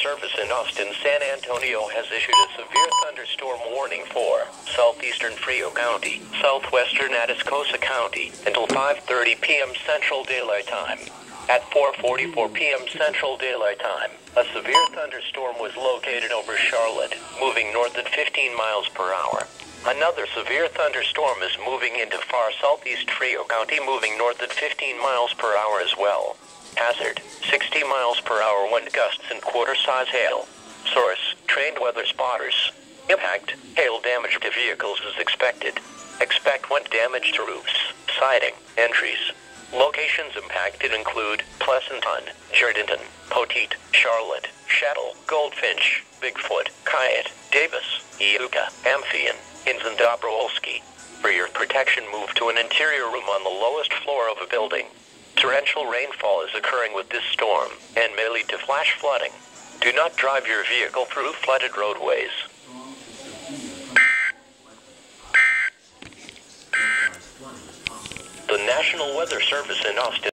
Service in Austin, San Antonio has issued a severe thunderstorm warning for southeastern Frio County, southwestern Atascosa County until 5:30 p.m. Central Daylight Time. At 4:44 p.m. Central Daylight Time, a severe thunderstorm was located over Charlotte, moving north at 15 miles per hour. Another severe thunderstorm is moving into far southeast Frio County, moving north at 15 miles per hour as well. Hazard, 60 miles per hour wind gusts and quarter-size hail. Source, trained weather spotters. Impact, hail damage to vehicles is expected. Expect wind damage to roofs, siding, entries. Locations impacted include Pleasanton, Jourdanton, Poteet, Charlotte, Shettle, Goldfinch, Bigfoot, Kyatt, Davis, Iuka, Amphion, Inns and Dobrowolski. For your protection, move to an interior room on the lowest floor of a building. Torrential rainfall is occurring with this storm and may lead to flash flooding. Do not drive your vehicle through flooded roadways. The National Weather Service in Austin